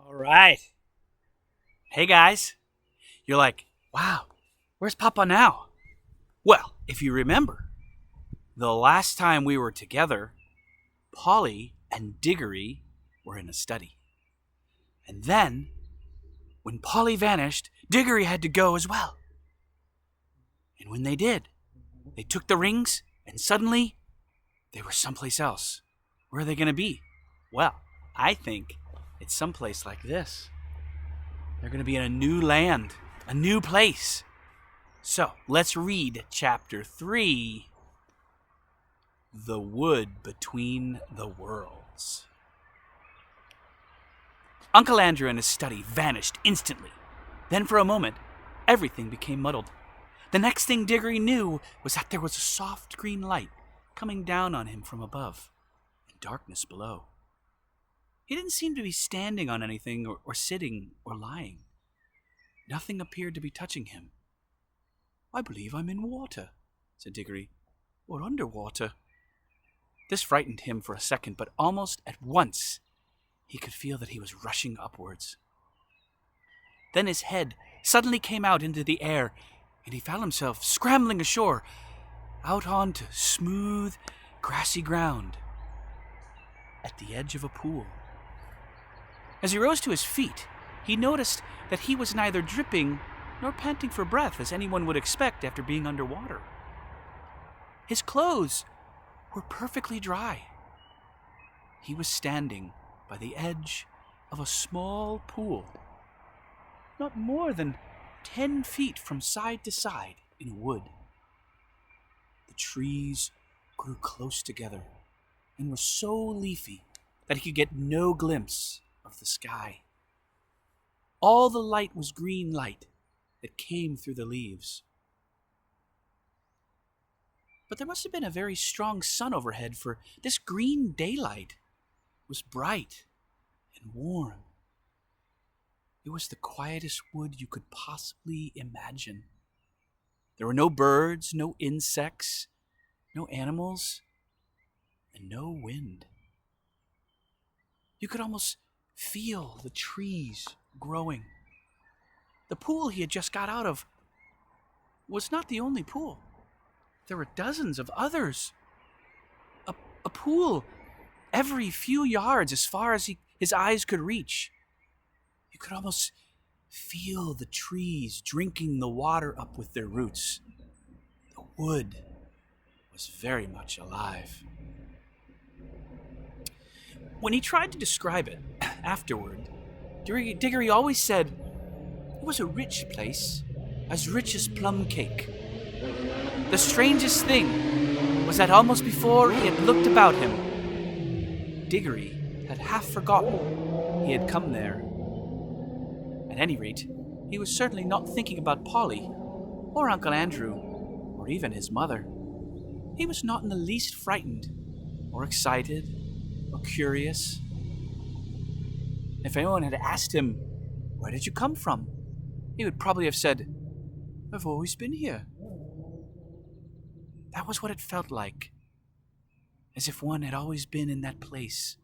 All right. Hey guys. You're like, wow, where's Papa now? Well, if you remember, the last time we were together, Polly and Diggory were in a study. And then, when Polly vanished, Diggory had to go as well. And when they did, they took the rings, and suddenly, they were someplace else. Where are they going to be? Well, I think it's someplace like this. They're going to be in a new land, a new place. So, let's read chapter 3, The Wood Between the Worlds. Uncle Andrew and his study vanished instantly. Then for a moment, everything became muddled. The next thing Diggory knew was that there was a soft green light coming down on him from above, and darkness below. He didn't seem to be standing on anything or sitting or lying. Nothing appeared to be touching him. "I believe I'm in water," said Diggory, "or underwater." This frightened him for a second, but almost at once he could feel that he was rushing upwards. Then his head suddenly came out into the air, and he found himself scrambling ashore, out onto smooth, grassy ground, at the edge of a pool. As he rose to his feet, he noticed that he was neither dripping nor panting for breath as anyone would expect after being underwater. His clothes were perfectly dry. He was standing by the edge of a small pool, not more than 10 feet from side to side in a wood. The trees grew close together and were so leafy that he could get no glimpse of the sky. All the light was green light that came through the leaves. But there must have been a very strong sun overhead, for this green daylight was bright and warm. It was the quietest wood you could possibly imagine. There were no birds, no insects, no animals, and no wind. You could almost feel the trees growing. The pool he had just got out of was not the only pool. There were dozens of others. A pool every few yards as far as his eyes could reach. You could almost feel the trees drinking the water up with their roots. The wood was very much alive. When he tried to describe it afterward, Diggory always said it was a rich place, as rich as plum cake. The strangest thing was that almost before he had looked about him, Diggory had half forgotten he had come there. At any rate, he was certainly not thinking about Polly, or Uncle Andrew, or even his mother. He was not in the least frightened, or excited, or curious. If anyone had asked him, "Where did you come from?" he would probably have said, "I've always been here." That was what it felt like, as if one had always been in that place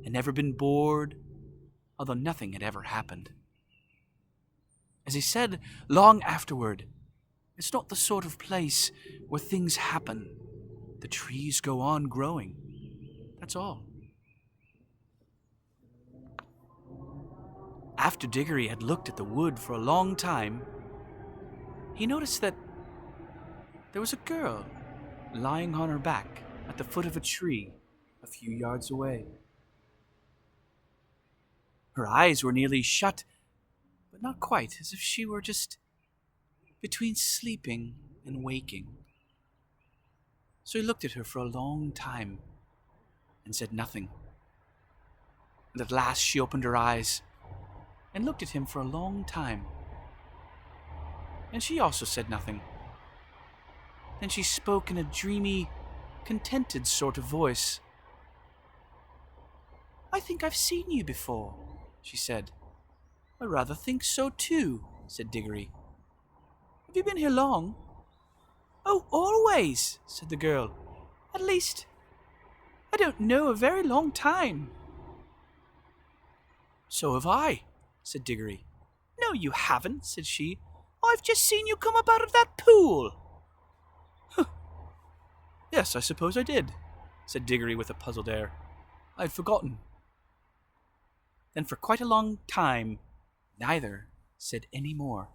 and never been bored, although nothing had ever happened. As he said long afterward, it's not the sort of place where things happen. The trees go on growing. That's all. After Diggory had looked at the wood for a long time, he noticed that there was a girl lying on her back at the foot of a tree a few yards away. Her eyes were nearly shut, but not quite, as if she were just between sleeping and waking. So he looked at her for a long time and said nothing. And at last she opened her eyes and looked at him for a long time. And she also said nothing. Then she spoke in a dreamy, contented sort of voice. "I think I've seen you before," she said. "I rather think so too," said Diggory. "Have you been here long?" "Oh, always," said the girl. "At least, I don't know, a very long time." So have I, said Diggory. No, you haven't, said she. I've just seen you come up out of that pool. Yes, I suppose I did, said Diggory with a puzzled air. I'd forgotten. Then for quite a long time, neither said any more.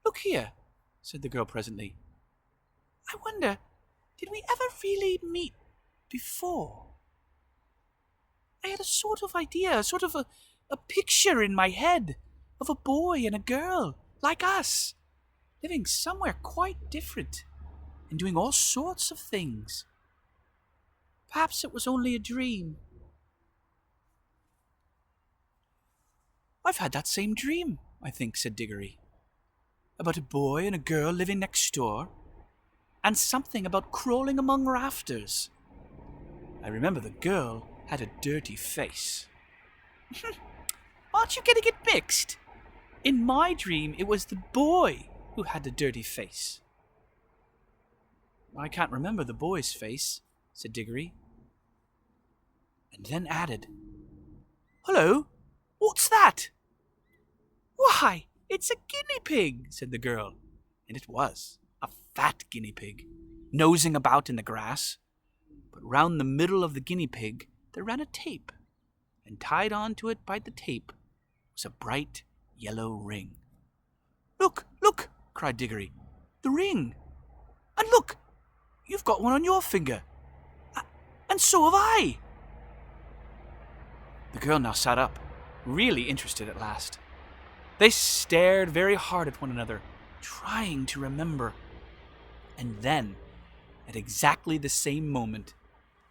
Look here, said the girl presently. I wonder, did we ever really meet before? I had a sort of idea, sort of a picture in my head of a boy and a girl, like us, living somewhere quite different and doing all sorts of things. Perhaps it was only a dream. I've had that same dream, I think, said Diggory. About a boy and a girl living next door, and something about crawling among rafters. I remember the girl had a dirty face. Aren't you getting it mixed? In my dream, it was the boy who had the dirty face. I can't remember the boy's face, said Diggory, and then added, Hello, what's that? Why, it's a guinea pig, said the girl, and it was a fat guinea pig, nosing about in the grass. But round the middle of the guinea pig there ran a tape, and tied onto it by the tape was a bright yellow ring. Look, look, cried Diggory, the ring! And look, you've got one on your finger, and so have I. The girl now sat up, really interested at last. They stared very hard at one another, trying to remember. And then, at exactly the same moment,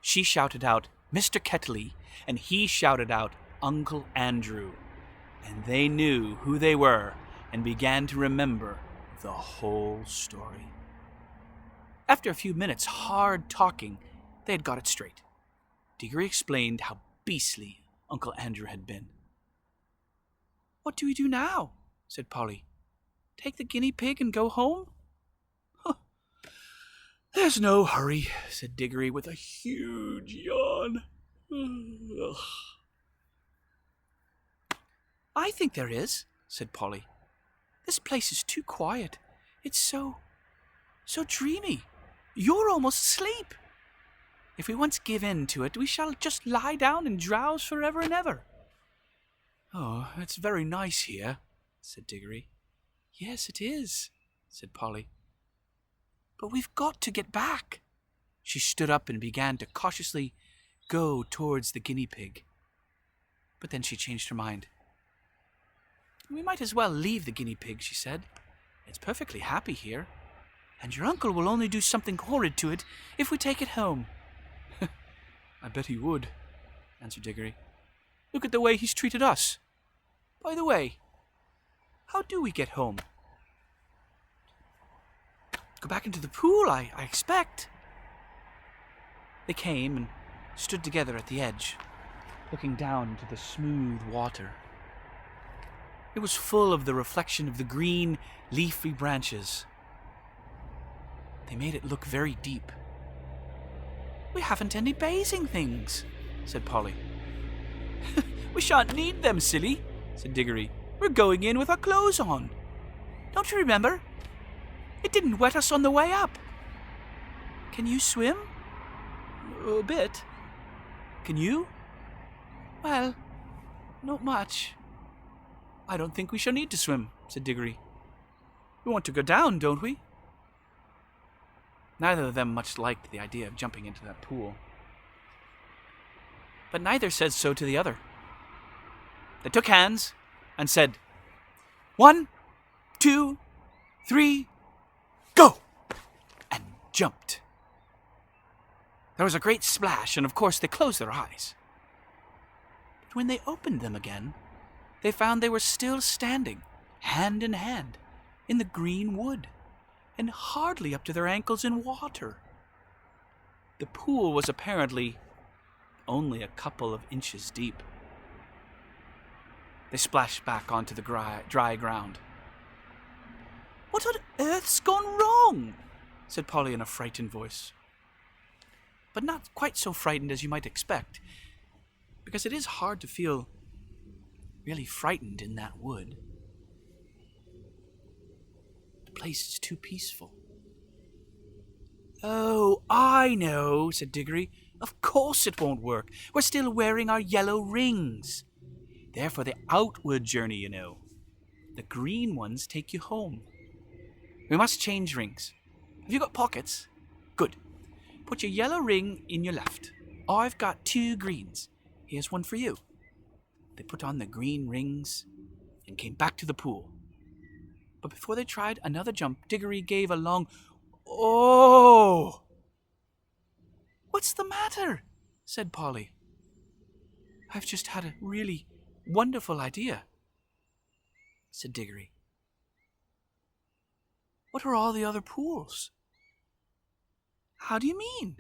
she shouted out, Mr. Kettley, and he shouted out, Uncle Andrew. And they knew who they were and began to remember the whole story. After a few minutes' hard talking, they had got it straight. Diggory explained how beastly Uncle Andrew had been. What do we do now? Said Polly. Take the guinea pig and go home? There's no hurry, said Diggory with a huge yawn. I think there is, said Polly. This place is too quiet. It's so dreamy. You're almost asleep. If we once give in to it, we shall just lie down and drowse forever and ever. Oh, it's very nice here, said Diggory. Yes, it is, said Polly. But we've got to get back. She stood up and began to cautiously go towards the guinea pig. But then she changed her mind. We might as well leave the guinea pig, she said. It's perfectly happy here, and your uncle will only do something horrid to it if we take it home. I bet he would, answered Diggory. Look at the way he's treated us. By the way, how do we get home? Go back into the pool, I expect. They came and stood together at the edge, looking down into the smooth water. It was full of the reflection of the green, leafy branches. They made it look very deep. We haven't any bathing things, said Polly. We shan't need them, silly, said Diggory. We're going in with our clothes on. Don't you remember? It didn't wet us on the way up. Can you swim? A bit. Can you? Well, not much. I don't think we shall need to swim, said Diggory. We want to go down, don't we? Neither of them much liked the idea of jumping into that pool. But neither said so to the other. They took hands and said, 1, 2, 3, go! And jumped. There was a great splash, and of course they closed their eyes. But when they opened them again, they found they were still standing, hand in hand, in the green wood, and hardly up to their ankles in water. The pool was apparently only a couple of inches deep. They splashed back onto the dry ground. What on earth's gone wrong? Said Polly in a frightened voice. But not quite so frightened as you might expect, because it is hard to feel really frightened in that wood. The place is too peaceful. Oh, I know, said Diggory. Of course it won't work. We're still wearing our yellow rings. They're for the outward journey, you know. The green ones take you home. We must change rings. Have you got pockets? Good. Put your yellow ring in your left. I've got 2 greens. Here's one for you. They put on the green rings and came back to the pool. But before they tried another jump, Diggory gave a long, "Oh!" "What's the matter?" said Polly. "I've just had a really wonderful idea," said Diggory. "What are all the other pools?" "How do you mean?"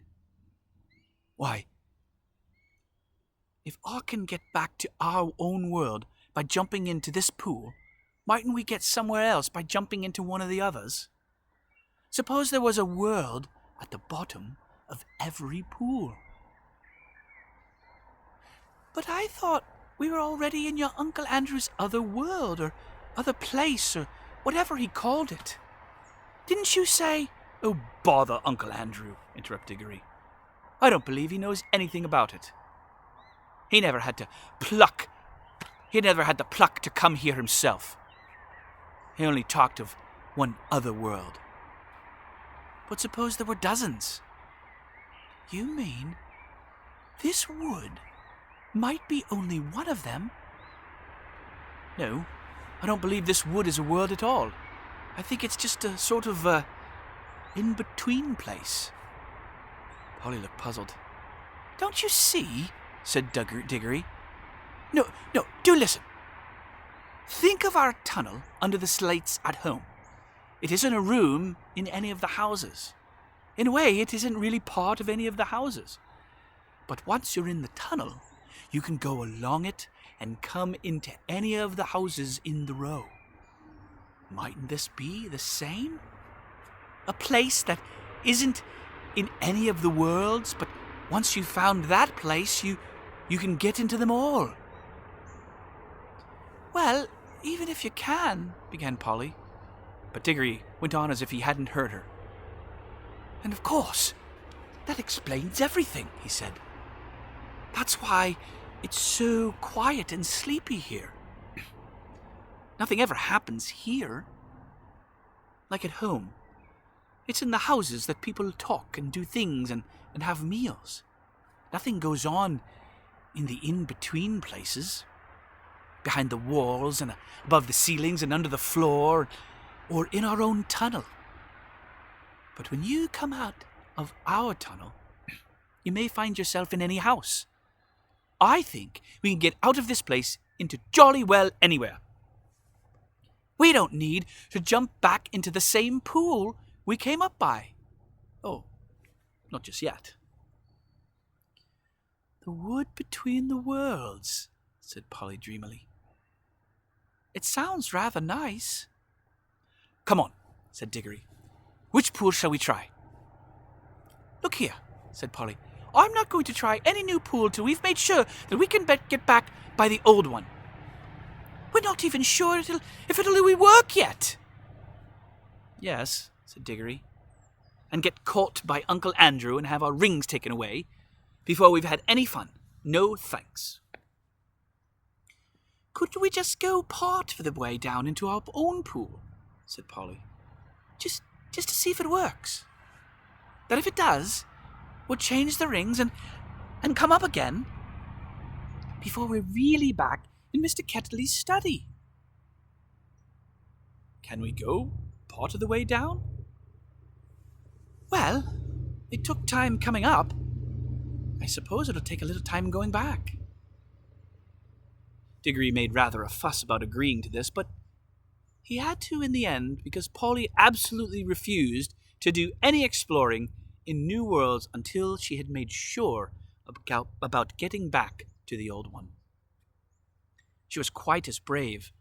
"Why, if I can get back to our own world by jumping into this pool, mightn't we get somewhere else by jumping into one of the others? Suppose there was a world at the bottom of every pool." "But I thought we were already in your Uncle Andrew's other world, or other place, or whatever he called it. Didn't you say—" "Oh, bother Uncle Andrew," interrupted Diggory. "I don't believe he knows anything about it. He never had the pluck to come here himself. He only talked of one other world." "But suppose there were dozens?" "You mean this wood might be only one of them?" "No, I don't believe this wood is a world at all. I think it's just a sort of in-between place." Polly looked puzzled. "Don't you see?" said Diggory. No, do listen. Think of our tunnel under the slates at home. It isn't a room in any of the houses. In a way, it isn't really part of any of the houses. But once you're in the tunnel, you can go along it and come into any of the houses in the row. Mightn't this be the same? A place that isn't in any of the worlds, but once you've found that place, you can get into them all." "Well, even if you can," began Polly. But Diggory went on as if he hadn't heard her. "And of course, that explains everything," he said. "That's why it's so quiet and sleepy here. Nothing ever happens here. Like at home, it's in the houses that people talk and do things and have meals. Nothing goes on in the in-between places, behind the walls and above the ceilings and under the floor, or in our own tunnel. But when you come out of our tunnel, you may find yourself in any house. I think we can get out of this place into jolly well anywhere. We don't need to jump back into the same pool we came up by. Oh, not just yet." "The wood between the worlds," said Polly dreamily. "It sounds rather nice." "Come on," said Diggory. "Which pool shall we try?" "Look here," said Polly. "I'm not going to try any new pool till we've made sure that we can get back by the old one. We're not even sure if it'll really work yet." "Yes," said Diggory, "and get caught by Uncle Andrew and have our rings taken away before we've had any fun. No thanks." "Couldn't we just go part of the way down into our own pool?" said Polly. Just to see if it works. Then if it does, we'll change the rings and come up again before we're really back in Mr. Kettley's study." "Can we go part of the way down?" "Well, it took time coming up. I suppose it'll take a little time going back." Diggory made rather a fuss about agreeing to this, but he had to in the end because Polly absolutely refused to do any exploring in new worlds until she had made sure about getting back to the old one. She was quite as brave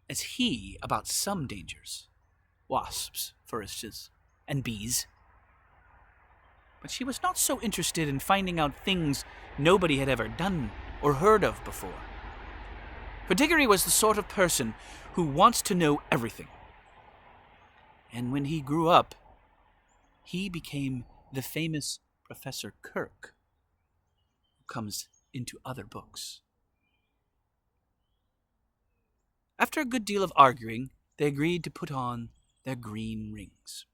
as he about some dangers, wasps, for instance, and bees. But she was not so interested in finding out things nobody had ever done or heard of before. For Diggory was the sort of person who wants to know everything. And when he grew up, he became the famous Professor Kirk, who comes into other books. After a good deal of arguing, they agreed to put on their green rings.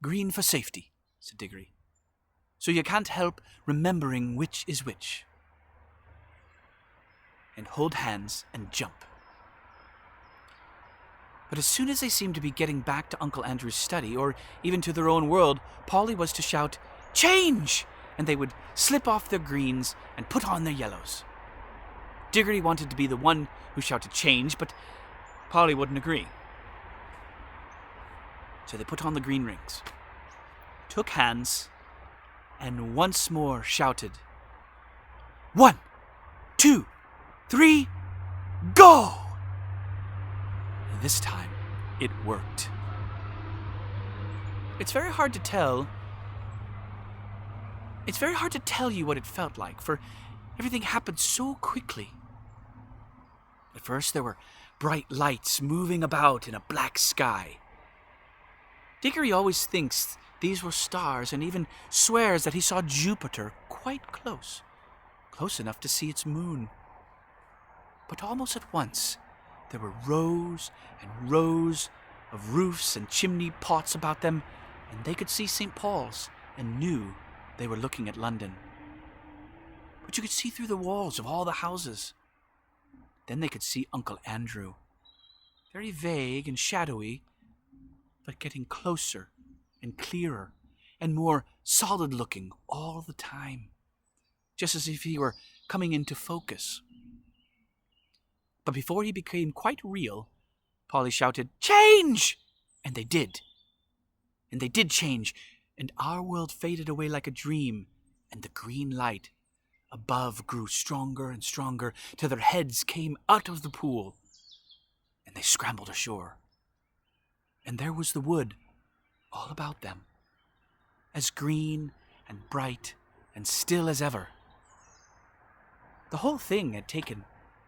"Green for safety," said Diggory, "so you can't help remembering which is which. And hold hands and jump." But as soon as they seemed to be getting back to Uncle Andrew's study, or even to their own world, Polly was to shout, "Change!" and they would slip off their greens and put on their yellows. Diggory wanted to be the one who shouted change, but Polly wouldn't agree. So they put on the green rings, took hands, and once more shouted, 1, 2, 3, go! And this time, it worked. It's very hard to tell you what it felt like, for everything happened so quickly. At first, there were bright lights moving about in a black sky. Diggory always thinks these were stars and even swears that he saw Jupiter quite close enough to see its moon. But almost at once, there were rows and rows of roofs and chimney pots about them, and they could see St. Paul's and knew they were looking at London. But you could see through the walls of all the houses. Then they could see Uncle Andrew, very vague and shadowy, but getting closer and clearer and more solid-looking all the time, just as if he were coming into focus. But before he became quite real, Polly shouted, "Change!" And they did. And they did change, and our world faded away like a dream, and the green light above grew stronger and stronger till their heads came out of the pool, and they scrambled ashore. And there was the wood all about them, as green and bright and still as ever. The whole thing had taken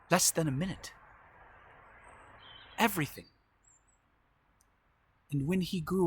less than a minute. Everything. And when he grew